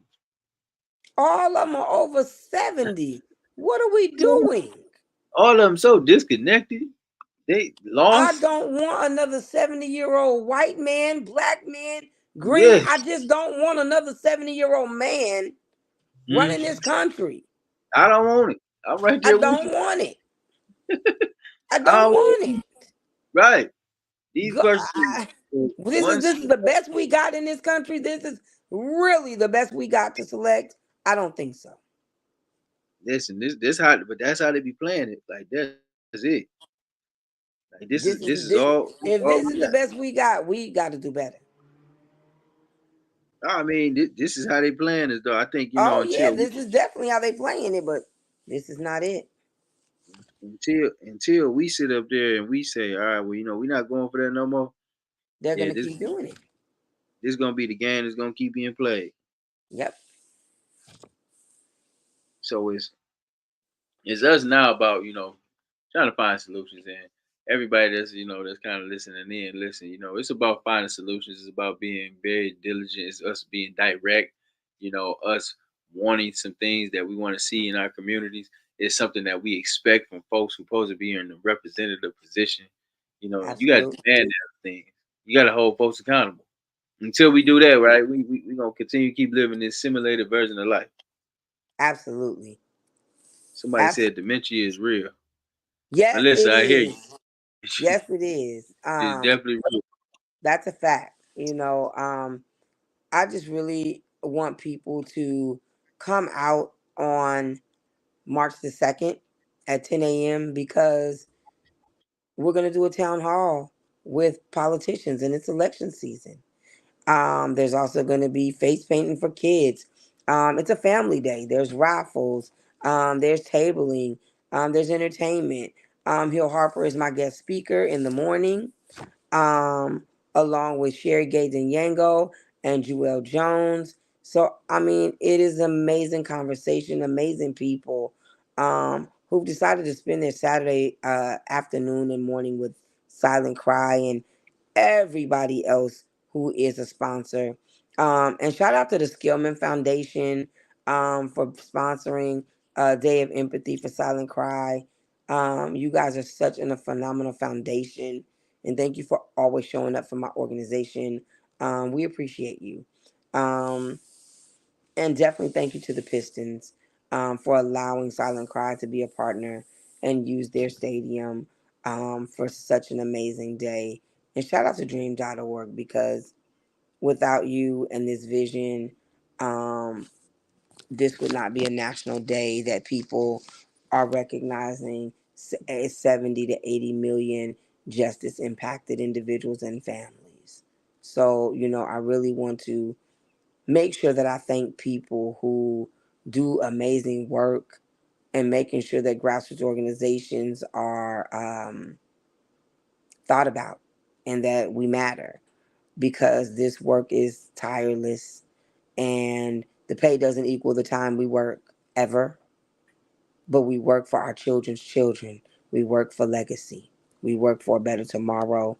All of them are over 70. What are we doing? All of them so disconnected. They I lost. don't want another 70-year-old white man, black man, green. Yes. I just don't want another 70-year-old man Mhm. running this country. I don't want it. I'm right I there with don't you. want it. I I don't don't want want it. it. Right. These God, persons. One. this is the best we got in this country. This is really the best we got to select. I don't think so. Listen, this how, but that's how they be playing it. Like that's it. Like this is This this is is this. all If all this we is the got. best we got to do better. I mean, this is how they playing this though. I think Oh yeah, this is definitely how they playing it, but this is not it. until we sit up there and we say, all right, well, we're not going for that no more. They're Yeah, gonna keep doing it. this is gonna be the game that's gonna keep being played. Yep. So it's us now about trying to find solutions, and everybody that's kind of listening in, listen. It's about finding solutions. It's about being very diligent. It's us being direct. Us wanting some things that we want to see in our communities. It's something that we expect from folks who supposed to be in a representative position. You got to Absolutely. demand that thing. You got to hold folks accountable. Until we do that, right, we gonna continue to keep living this simulated version of life. Absolutely. Somebody Abs- said dementia is real. yes, Melissa, it I hear you. is. Yes, it is. It's definitely real. That's a fact. I just really want people to come out on March the 2nd at 10 a.m. because we're going to do a town hall with politicians and it's election season. There's also going to be face painting for kids. It's a family day. There's raffles. There's tabling. There's entertainment. Hill Harper is my guest speaker in the morning, um, along with Sherry Gates and Yango and Jewel Jones. So, I mean, it is amazing conversation, amazing people who've decided to spend their Saturday afternoon and morning with Silent Cry and everybody else who is a sponsor. And shout out to the Skillman Foundation for sponsoring Day of Empathy for Silent Cry. You guys are such a phenomenal foundation. And thank you for always showing up for my organization. We appreciate you. Um, and definitely thank you to the Pistons for allowing Silent Cry to be a partner and use their stadium for such an amazing day. And shout out to dream.org because without you and this vision, um, this would not be a national day that people are recognizing 70 to 80 million justice impacted individuals and families. So, I really want to make sure that I thank people who do amazing work and making sure that grassroots organizations are thought about and that we matter because this work is tireless and the pay doesn't equal the time we work ever, but we work for our children's children. We work for legacy. We work for a better tomorrow.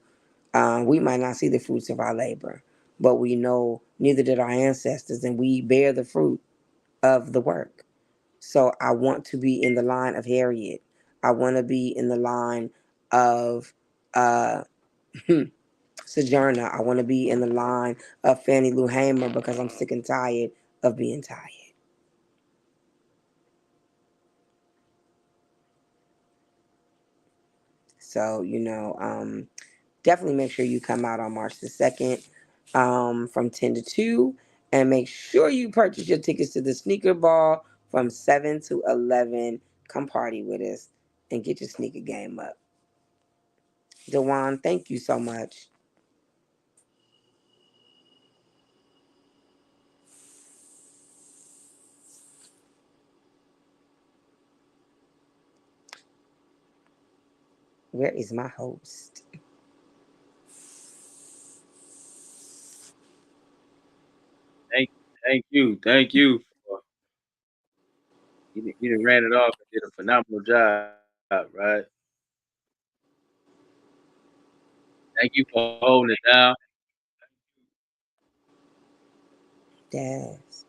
We might not see the fruits of our labor, but we know neither did our ancestors, and we bear the fruit of the work. So I want to be in the line of Harriet. I want to be in the line of uh, Sojourner. I want to be in the line of Fannie Lou Hamer because I'm sick and tired of being tired. So, definitely make sure you come out on March the 2nd from 10 to 2. And make sure you purchase your tickets to the sneaker ball from 7 to 11. Come party with us and get your sneaker game up. DeWaun, thank you so much. Where is my host? Thank, thank you. You done ran it off and did a phenomenal job, right? Thank you for holding it down. Yes.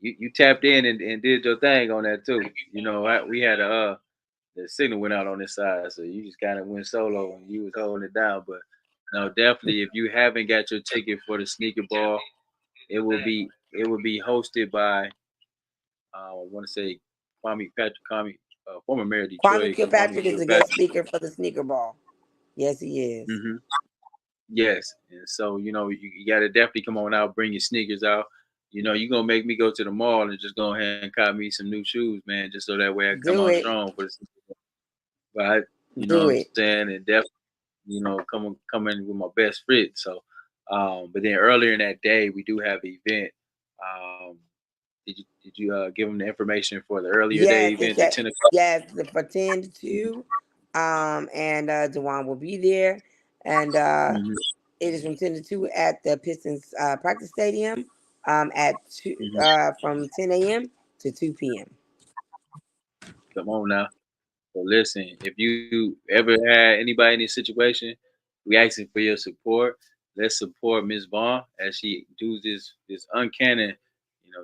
You, you tapped in and did your thing on that too. We had the signal went out on this side, so you just kind of went solo and you was holding it down. But no, definitely, if you haven't got your ticket for the sneaker ball, it will be hosted by I want to say Kwame Patrick, former mayor of Kwame Detroit, Kwame Kilpatrick is the guest Kilpatrick. speaker for the sneaker ball. Yes, he is. hmm Yes, and so you got to definitely come on out, bring your sneakers out. You're gonna make me go to the mall and just go ahead and cop me some new shoes, man, just so that way I come Do out it. strong for the right. You know Do what I'm it. saying? And definitely, come in with my best fit. So, but then earlier in that day, we do have an event. Um, did you give them the information for the earlier day Yes, it's event, the that. 10 o'clock? Yes, the for 10 to 2. And DeWan will be there. And hmm it is from 10 to 2 at the Pistons practice stadium at 2 hmm from 10 a.m. to 2 p.m. Come on now. So listen, if you ever had anybody in this situation, we asking for your support. let's support Miss Vaughn as she does this uncanny,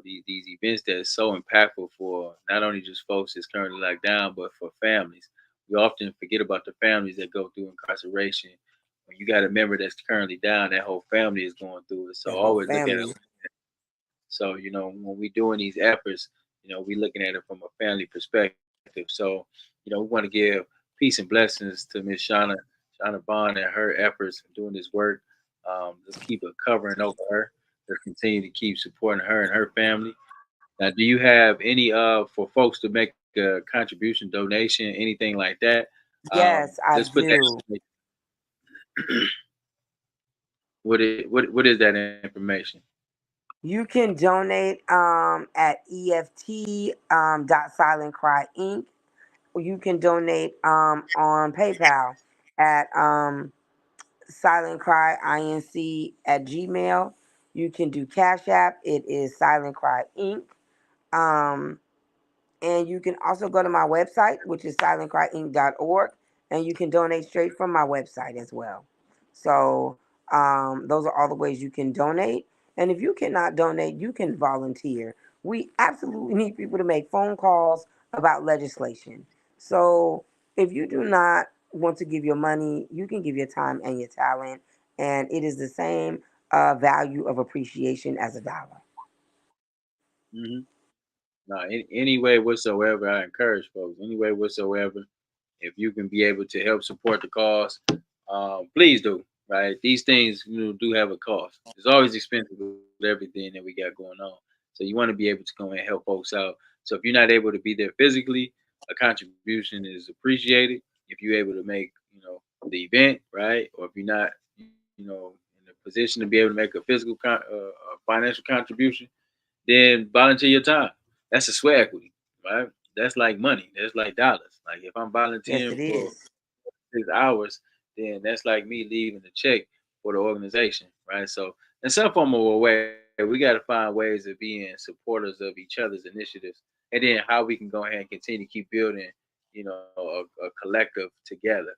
these events that is so impactful for not only just folks that's currently locked down, but for families. We often forget about the families that go through incarceration. When you got a member that's currently down, that whole family is going through it. So That whole always look at it. family. So, when we're doing these efforts, we're looking at it from a family perspective. So, we want to give peace and blessings to Miss Shawanna Vaughn and her efforts in doing this work. Let's keep a covering over her. Let's continue to keep supporting her and her family. Now, do you have any for folks to make a contribution, donation, anything like that? Yes, I Let's put that. do. What is that information? You can donate at EFT Silent Cry Inc. Or you can donate on PayPal at Silent Cry Inc. at Gmail. You can do Cash App. It is Silent Cry Inc. Um, And you can also go to my website, which is silentcryinc.org, and you can donate straight from my website as well. So those are all the ways you can donate. And if you cannot donate, you can volunteer. We absolutely need people to make phone calls about legislation. So if you do not want to give your money, you can give your time and your talent, and it is the same value of appreciation as a dollar. Hmm. No, any way whatsoever, I encourage folks, any way whatsoever, if you can be able to help support the cause, please do. Right, these things do have a cost. It's always expensive with everything that we got going on. So you want to be able to go and help folks out. So if you're not able to be there physically, a contribution is appreciated. If you're able to make the event, right, or if you're not in a position to be able to make a physical financial contribution, then volunteer your time. That's a sweat equity, right? That's like money. That's like dollars. Like if I'm Yes, volunteering it for is. 6 hours, then that's like me leaving a check for the organization, right? So in some form of a way, we got to find ways of being supporters of each other's initiatives, and then how we can go ahead and continue to keep building, a collective together.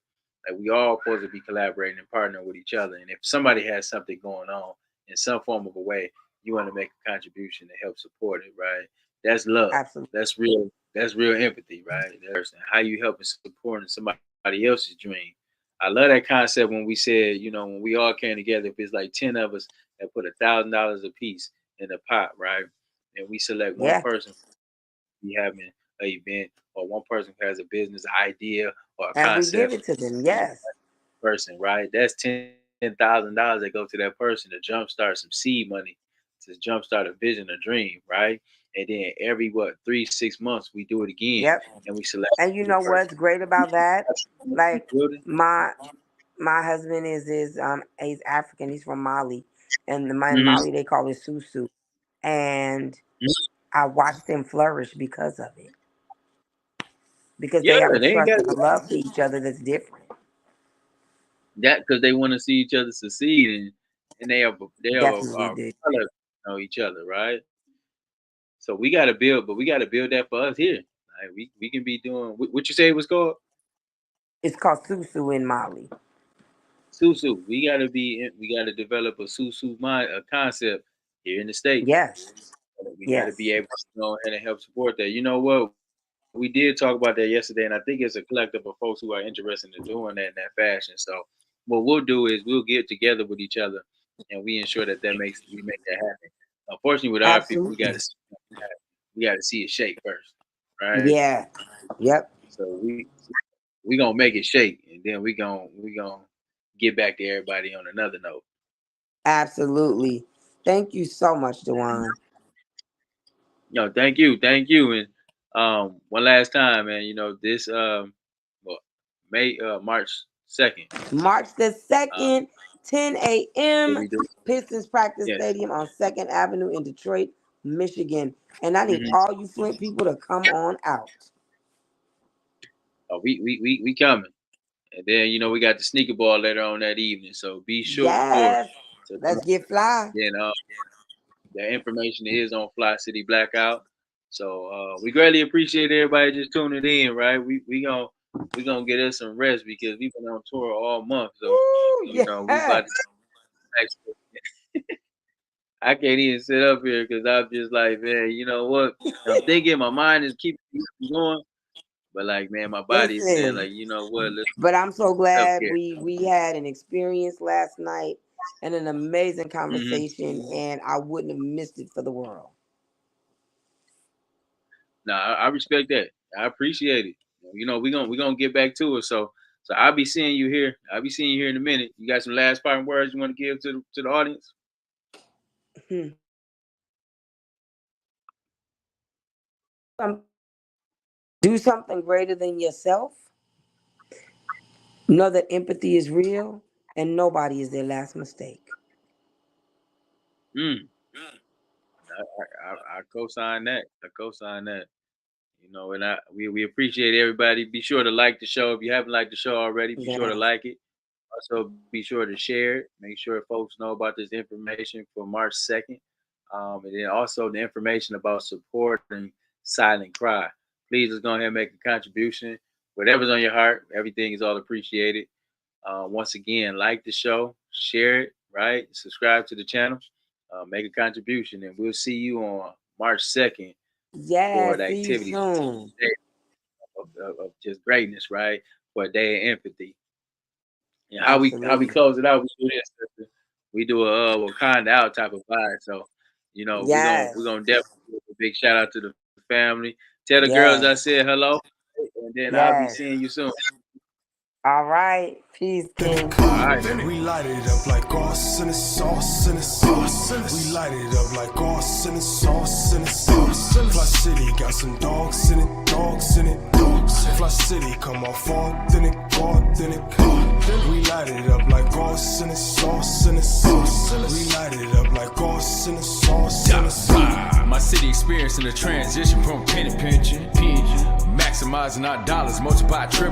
Like we all supposed to be collaborating and partnering with each other. And if somebody has something going on in some form of a way, you want to make a contribution to help support it, right? That's love. Absolutely. That's real. That's real empathy, right? That's how you helping supporting somebody else's dream. I love that concept when we said, when we all came together, if it's like 10 of us that put $1,000 a piece in the pot, right? And we select one Yeah. person be having an event, or one person who has a business idea or a And we concept give it to them. Yes. person, right? That's $10,000 that go to that person to jumpstart some seed money, to jumpstart a vision, a dream, right? And then every 3-6 months we do it again, Yep. and we select And a you new know person. what's great about that? Keep Like building. my husband is he's African. He's from Mali, and in Hmm. Mali they call it susu. And I watched them flourish because of it. Because they have Yeah, a they ain't trust got and a love for each other that's different. that because they want to see each other succeed, and they have Definitely a do. product know each other, right? So we got to build, but we got to build that for us here. Like we can be doing what you say it was called It's called susu in Mali. susu. We got to develop a susu mind a concept here in the states. Yes. We got to be Yes. able to go ahead and help support that. You know what? We did talk about that yesterday, and I think it's a collective of folks who are interested in doing that in that fashion. So what we'll do is we'll get together with each other, and we ensure we make that happen. Unfortunately, with our people, Absolutely. we got to see it shake first, right? Yeah. Yep. So we gonna make it shake, and then we gonna get back to everybody on another note. Absolutely. Thank you so much, DeWaun. No, thank you, and one last time, man. This well, March 2nd. March the Uh, 2nd, 10 what a.m., we do? Pistons Practice Yes. Stadium on 2nd Avenue in Detroit, Michigan. And I need Hmm. all you Flint people to come on out. We coming, and then we got the sneaker ball later on that evening. So be sure Yes. to come. Let's get fly. Then the information is on Fli-City Blackout. So we greatly appreciate everybody just tuning in. Right, we gonna get us some rest because we've been on tour all month. So Woo, we about yes. I can't even sit up here because I'm just like, man, you know what? I'm thinking my mind is keeping me going, but like, man, my body is saying, Listen, like, you know what? Let's but I'm so self glad care. we had an experience last night and an amazing Mm-hmm. conversation, and I wouldn't have missed it for the world. No, I respect that. I appreciate it. You know, we're gonna get back to it. So I'll be seeing you here. I'll be seeing you here in a minute. You got some last parting words you want to give to the audience? Do something greater than yourself. Know that empathy is real, and nobody is their last mistake. Mm. I co-sign that. I co-sign that. You know, and we appreciate everybody. Be sure to like the show. If you haven't liked the show already, be sure to Yes. like it. Also, be sure to share it. Make sure folks know about this information for March 2nd. And then also the information about supporting Silent Cry. Please just go ahead and make a contribution. Whatever's on your heart, everything is all appreciated. Once again, like the show, share it, right? Subscribe to the channel, make a contribution, and we'll see you on March 2nd for Yes. the See you activity soon. of just greatness, right? For a day of empathy. And how we Absolutely. close it out, we do this. We do a Wakanda out type of vibe. So, you know, we're Yes. gonna definitely give a big shout out to the family. Tell the girls I Yes. said hello, and then I'll be Yes. seeing you soon. All right. Peace, King. All right. We light it up like sauce in the sauce in the sauce. We light it up like sauce in the sauce in the sauce. Fli-City got some dogs in it, dogs in it, dogs. Fli-City come off authentic, authentic. We light it up like sauce in the sauce in the sauce. We light it up like sauce in the sauce in the sauce. My city experiencing a transition from penny pinching, maximizing our dollars, multiply triple